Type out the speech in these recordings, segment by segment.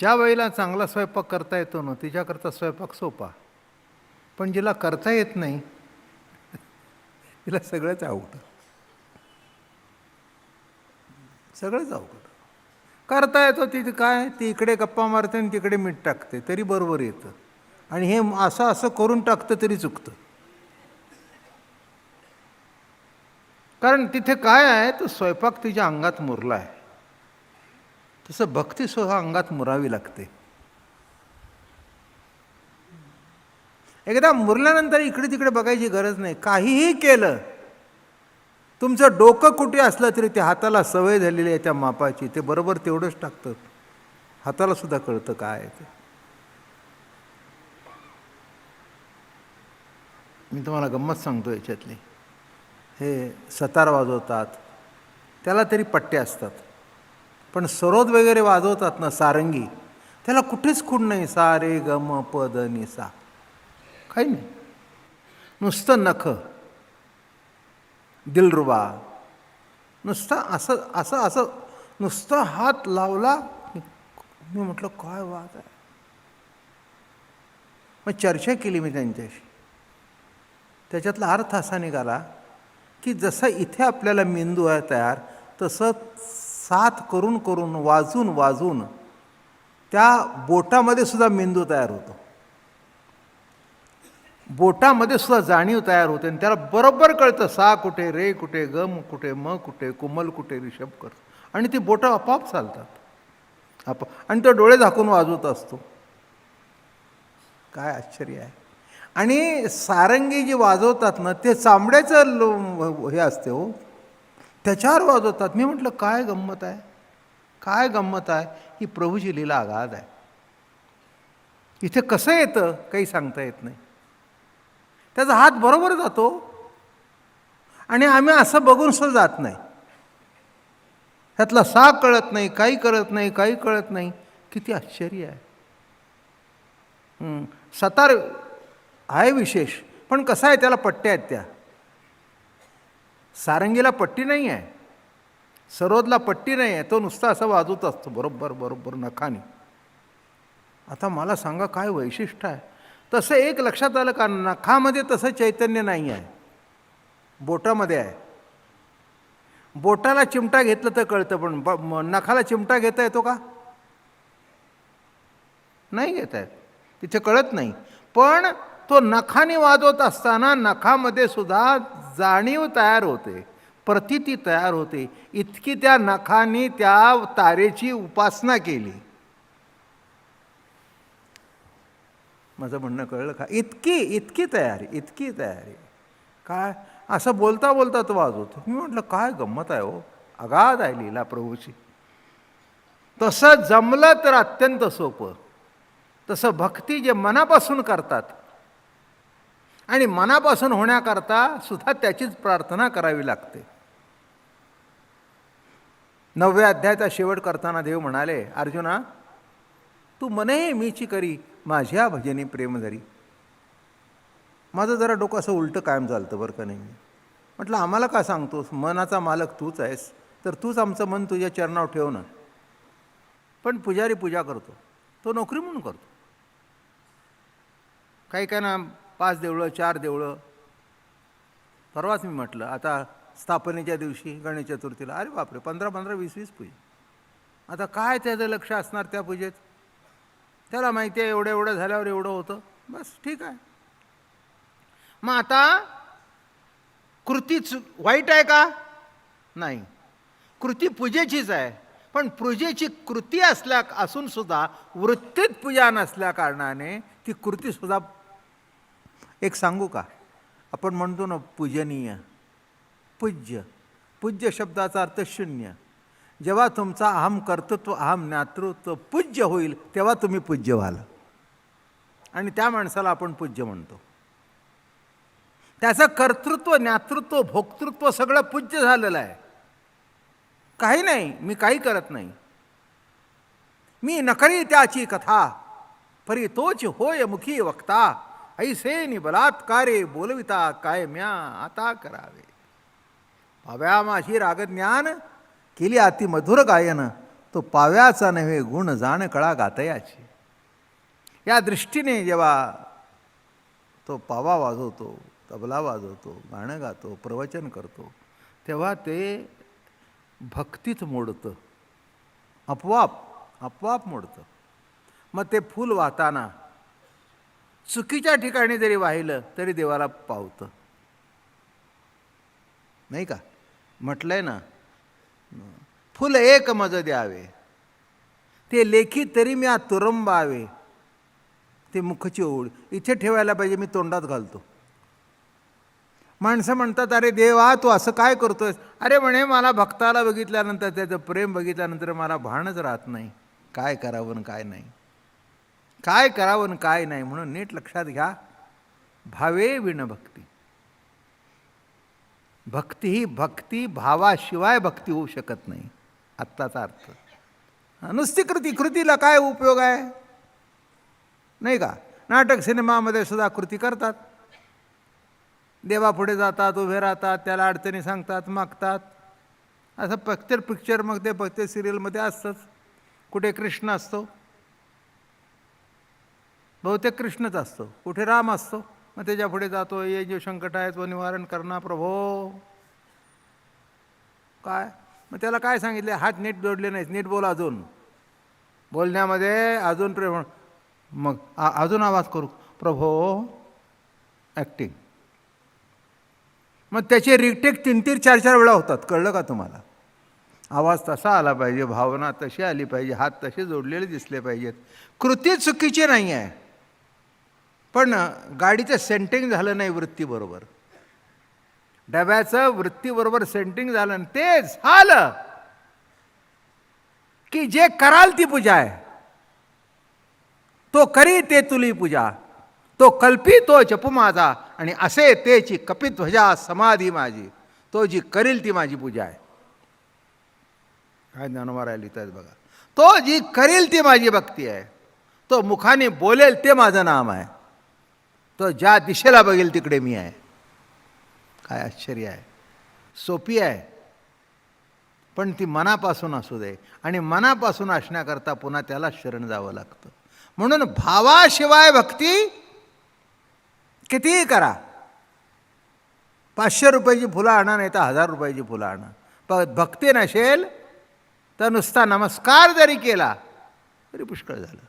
ज्या वेळेला चांगला स्वयंपाक करता येतो ना तिच्याकरता स्वयंपाक सोपा, पण जिला करता येत नाही तिला सगळंच अवघड. सगळंच अवघड. करता येतो ती काय, ती इकडे गप्पा मारते आणि तिकडे मीठ टाकते तरी बरोबर येतं, आणि हे असं असं करून टाकतं तरी चुकतं. कारण तिथे काय आहे, तो स्वयंपाक तिच्या अंगात मुरला आहे. तसं भक्ती सुद्धा अंगात मुरावी लागते. एकदा मुरल्यानंतर इकडे तिकडे बघायची गरज नाही. काहीही केलं, तुमचं डोकं कुठे असलं तरी ते हाताला सवय झालेली आहे त्या मापाची, ते बरोबर तेवढंच टाकतं. हाताला सुद्धा कळतं काय आहे ते. मी तुम्हाला गंमत सांगतो याच्यातली. हे सतार वाजवतात त्याला तरी पट्टे असतात, पण सरोद वगैरे वाजवतात ना, सारंगी, त्याला कुठेच खूण नाही. सा रे ग म प द नि सा, काही नाही. नुसतं नख, दिलरुबा, नुसतं असं असं असं नुसतं हात लावला. मी म्हटलं काय वाद आहे. मग चर्चा केली मी त्यांच्याशी. त्याच्यातला अर्थ असा निघाला की जसं इथे आपल्याला मेंदू आहे तयार, तसं साथ करून करून वाजून वाजून त्या बोटामध्ये सुद्धा मेंदू तयार होतो. बोटामध्ये सुद्धा जाणीव तयार होते, आणि त्याला बरोबर कळतं सा कुठे, रे कुठे, गम कुठे, म कुठे, कुमल कुठे, ऋषभ कर, आणि ती बोटं आपोआप चालतात. आणि तो डोळे झाकून वाजवत असतो. काय आश्चर्य आहे. आणि सारंगी जी वाजवतात ना, ते चांबड्याचं हे असते हो, त्याच्यावर वाजवतात. मी म्हटलं काय गंमत आहे, काय गंमत आहे. ही प्रभूची लीला अगाध आहे. इथे कसं येतं काही सांगता येत नाही. त्याचा हात बरोबर जातो, आणि आम्ही असं बघून सुद्धा जात नाही. त्यातला सा कळत नाही, काही कळत नाही, काही कळत नाही. किती आश्चर्य आहे. सतार आहे विशेष, पण कसं आहे, त्याला पट्ट्या आहेत. त्या सारंगीला पट्टी नाही आहे, सरोदला पट्टी नाही आहे. तो नुसता असं वाजवत असतो बरोबर बरोबर नखाने. आता मला सांगा काय वैशिष्ट्य आहे. तसं एक लक्षात आलं का, नखामध्ये तसं चैतन्य नाही आहे, बोटामध्ये आहे. बोटाला चिमटा घेतलं तर कळतं, पण नखाला चिमटा घेता येतो का? नाही घेता येत, तिथे कळत नाही. पण तो नखाने वाजवत असताना नखामध्ये सुद्धा जाणीव तयार होते, प्रतीती तयार होते. इतकी त्या नखाने त्या तारेची उपासना केली. माझं म्हणणं कळलं का? इतकी इतकी तयारी, इतकी तयारी. काय असं बोलता बोलता तो वाजवतो. मी म्हटलं काय गंमत आहे हो, अगाध आहे लीला प्रभूची. तसं जमलं तर अत्यंत सोपं. तसं भक्ती जे मनापासून करतात, आणि मनापासून होण्याकरता सुद्धा त्याचीच प्रार्थना करावी लागते. 9व्या अध्यायाचा शेवट करताना देव म्हणाले, अर्जुना तू मने मीची करी, माझ्या भजनी प्रेम धरी. माझं जरा डोकं असं उलटं कायम चालतं बरं का. नाही म्हटलं आम्हाला का सांगतोस, मनाचा मालक तूच आहेस, तर तूच आमचं मन तुझ्या चरणावर ठेव ना. पण पुजारी पूजा करतो, तो नोकरी म्हणून करतो. काही काय ना 5 देवळं 4 देवळं. परवाच मी म्हटलं आता स्थापनेच्या दिवशी गणेश चतुर्थीला, अरे बापरे 15-15 20-20 पूजा. आता काय त्याचं लक्ष असणार त्या पूजेत. त्याला माहिती आहे एवढं एवढं झाल्यावर एवढं होतं, बस ठीक आहे. मग आता कृतीच वाईट आहे का? नाही, कृती पूजेचीच आहे. पण पूजेची कृती असून सुद्धा वृत्तीत पूजा नसल्या कारणाने ती कृतीसुद्धा, एक सांगू का, आपण म्हणतो ना पूजनीय, पूज्य. पूज्य शब्दाचा अर्थ शून्य. जेव्हा तुमचा अहम कर्तृत्व, अहम ज्ञातृत्व पूज्य होईल तेव्हा तुम्ही पूज्य व्हाल, आणि त्या माणसाला आपण पूज्य म्हणतो. त्याचं कर्तृत्व, ज्ञातृत्व, भोक्तृत्व सगळं पूज्य झालेलं आहे. काही नाही, मी काही करत नाही, मी नकरी त्याची कथा, परी तोच होय मुखी वक्ता, ऐसे नि बलात्कारे बोलविता काय म्या आता करावे. भाव्या माझी रागज्ञान केली अति मधुर गायन, तो पाव्याचा नव्हे गुण जाण कळा गातयाची. या दृष्टीने जेव्हा तो पावा वाजवतो, तबला वाजवतो, गाणं गातो, प्रवचन करतो, तेव्हा ते भक्तीत मोडतं, आपोआप मोडतं. मग ते फूल वाहताना चुकीच्या ठिकाणी जरी वाहिलं तरी देवाला पावतं, नाही का? म्हटलंय ना, फुल एक मज द्यावे, ते लेखी तरी मी तुरंबावे. ते मुखची ओळ इथे ठेवायला पाहिजे, मी तोंडात घालतो. माणसं म्हणतात, अरे देवा तू असं काय करतोयस? अरे म्हणे, मला भक्ताला बघितल्यानंतर, त्याचं प्रेम बघितल्यानंतर मला भानच राहत नाही, काय करावं काय नाही, काय करावं काय नाही. म्हणून नीट लक्षात घ्या, भावे विण भक्ती. भक्ती ही भक्ती भावाशिवाय भक्ती होऊ शकत नाही. आत्ताचा अर्थ. नुसती कृतीला काय उपयोग आहे, नाही का? नाटक सिनेमामध्ये सुद्धा कृती करतात, देवापुढे जातात, उभे राहतात, त्याला अडचणी सांगतात, मागतात. असं पिक्चर मग ते प्रत्येक सिरियलमध्ये असतंच. कुठे कृष्ण असतो, बहुतेक कृष्णच असतो, कुठे राम असतो. मग त्याच्या पुढे जातो, ये जो संकट आहे तो निवारण करणार प्रभो. काय मग त्याला काय सांगितले? हात नीट जोडले नाहीत, नीट बोल, अजून बोलण्यामध्ये अजून प्रेम, मग अजून आवाज करू प्रभो, ॲक्टिंग. मग त्याचे रिटेक 3-3, 4-4 वेळा होतात. कळलं का तुम्हाला? आवाज तसा आला पाहिजे, भावना तशी आली पाहिजे, हात तसे जोडलेले दिसले पाहिजेत. कृती चुकीची नाही आहे, पण गाडीचं सेंटिंग झालं नाही वृत्तीबरोबर, डब्याचं वृत्तीबरोबर सेंटिंग झालं, ते झालं की जे कराल ती पूजा आहे. तो करी ते तुली पूजा, तो कल्पी तो जप माझा, आणि असे तेची कपिध्वजा समाधी माझी. तो जी करील ती माझी पूजा आहे. काय ज्ञानोबा लिहितात बघा, तो जी करील ती माझी भक्ती आहे. तो मुखाने बोलेल ते माझं नाम आहे. तो ज्या दिशेला बघेल तिकडे मी आहे. काय आश्चर्य आहे. सोपी आहे, पण ती मनापासून असू दे, आणि मनापासून असण्याकरता पुन्हा त्याला शरण जावं लागतं. म्हणून भावाशिवाय भक्ती कितीही करा. 500 रुपयाची फुलं आणा, नाही तर 1000 रुपयाची फुलं आणा, पण भक्ती नसेल तर नुसता नमस्कार जरी केला तरी पुष्कळ झालं.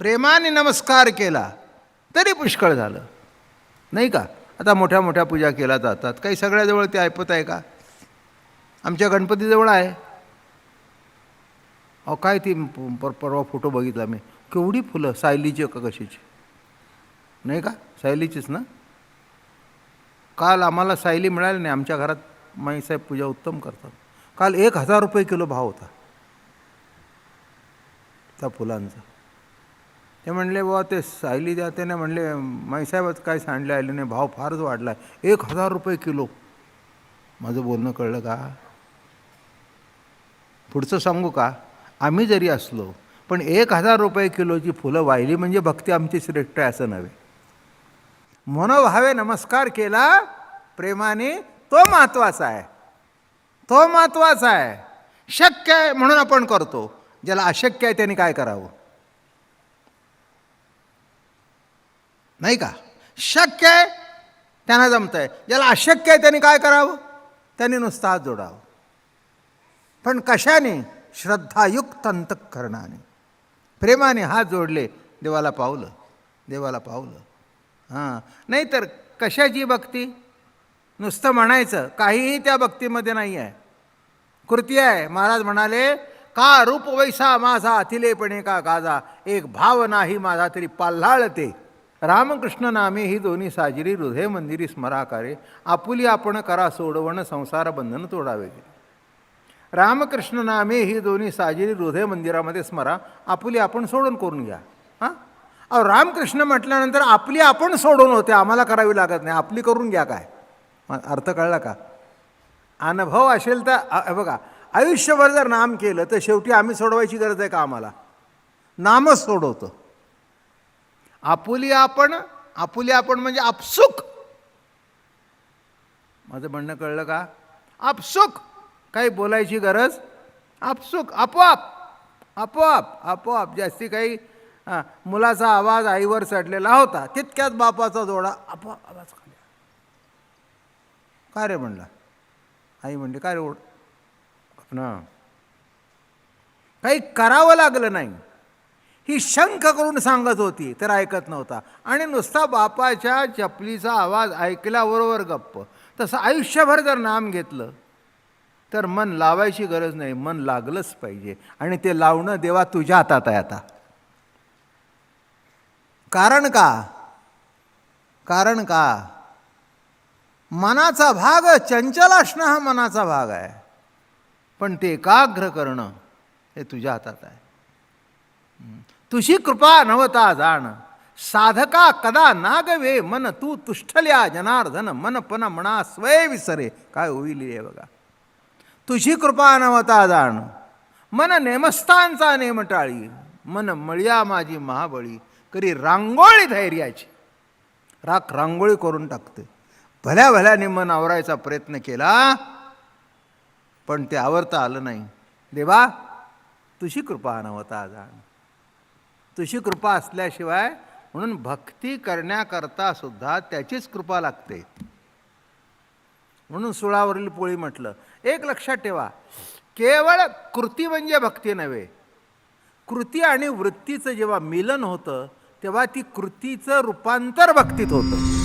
प्रेमाने नमस्कार केला तरी पुष्कळ झालं, नाही का? आता मोठ्या मोठ्या पूजा केल्या जातात. काही सगळ्याजवळ ते ऐपत आहे का? आमच्या गणपतीजवळ आहे. अहो काय ती परवा फोटो बघितला मी, केवढी फुलं, सायलीची का कशाची, नाही का? सायलीचीच ना. काल आम्हाला सायली मिळाली नाही. आमच्या घरात माईसाहेब पूजा उत्तम करतात. काल 1000 रुपये किलो भाव होता त्या फुलांचा. ते म्हणले बाबा ते सायली द्या. त्याने म्हणले माईसाहेबच काय सांडले आले नाही, भाव फारच वाढला आहे, 1000 रुपये किलो. माझं बोलणं कळलं का? पुढचं सांगू का? आम्ही जरी असलो पण 1000 रुपये किलोची फुलं वाहिली म्हणजे भक्ती आमची श्रेष्ठ आहे असं नव्हे. मनोभावे नमस्कार केला प्रेमाने, तो महत्त्वाचा आहे, तो महत्त्वाचा आहे. शक्य आहे म्हणून आपण करतो, ज्याला अशक्य आहे त्याने काय करावं, नाही का? शक्य आहे त्यांना जमतं आहे, ज्याला अशक्य आहे त्याने काय करावं? त्याने नुसता हात जोडावं. पण कशाने? श्रद्धायुक्त अंतःकरणाने, प्रेमाने हात जोडले, देवाला पावलं, देवाला पावलं. हां, नाहीतर कशाची भक्ती? नुसतं म्हणायचं, काहीही त्या भक्तीमध्ये नाही आहे, कृती आहे. महाराज म्हणाले, का रूप वैसा माझा अथिलेपणे का गाजा, एक भाव नाही माझा तरी पाल्हाळते. रामकृष्ण नामे ही दोन्ही साजिरी, हृदय मंदिरी स्मराकारे, आपुली आपण करा सोडवण, संसार बंधन तोडावे. रामकृष्ण नामे ही दोन्ही साजिरी, हृदय मंदिरामध्ये स्मरा, आपुली आपण सोडून करून घ्या. हां, अहो रामकृष्ण म्हटल्यानंतर आपली आपण सोडून होते, आम्हाला करावी लागत नाही, आपली करून घ्या. काय अर्थ कळला का? अनुभव असेल तर बघा, आयुष्यभर जर नाम केलं तर शेवटी आम्ही सोडवायची गरज आहे का? आम्हाला नामच सोडवतं. आपुली आपण, आपुली आपण म्हणजे आपसुक. माझं म्हणणं कळलं का? आपसुक, काही बोलायची गरज आपसुक आपोआप आपोआप आपोआप जास्ती काही मुलाचा आवाज आईवर चढलेला होता, तितक्यात बापाचा जोडा आपोआप आवाज खाली. काय रे म्हणला. आई म्हणली काय रे ओढ ना. काही करावं लागलं नाही. ही शंख करून सांगत होती तर ऐकत नव्हता, आणि नुसता बापाच्या चपलीचा आवाज ऐकल्याबरोबर गप्प. तसं आयुष्यभर जर नाम घेतलं तर मन लावायची गरज नाही, मन लागलंच पाहिजे. आणि ते लावणं देवा तुझ्या हातात आहे आता. कारण का मनाचा भाग चंचल असणं हा मनाचा भाग आहे, पण ते एकाग्र करणं हे तुझ्या हातात आहे. तुझी कृपा नवता जाण साधका कदा नागवे मन तू तुष्टल्या जनार्दन मन पन म्हणा स्वय विसरे. काय होईल हे बघा. तुझी कृपा नवता जाण मन नेमस्थांचा नेम टाळी मन मळ्या माझी महाबळी करी रांगोळी धैर्याची. रांगोळी करून टाकते. भल्या भल्याने मन आवरायचा प्रयत्न केला पण ते आवरता आलं नाही. देवा तुझी कृपा नवता जाण. तुझी कृपा असल्याशिवाय, म्हणून भक्ती करण्याकरता सुद्धा त्याचीच कृपा लागते. म्हणून सुळावरील पोळी म्हटलं. एक लक्षात ठेवा, केवळ कृती म्हणजे भक्ती नव्हे. कृती आणि वृत्तीचं जेव्हा मिलन होतं तेव्हा ती कृतीचं रूपांतर भक्तीत होतं.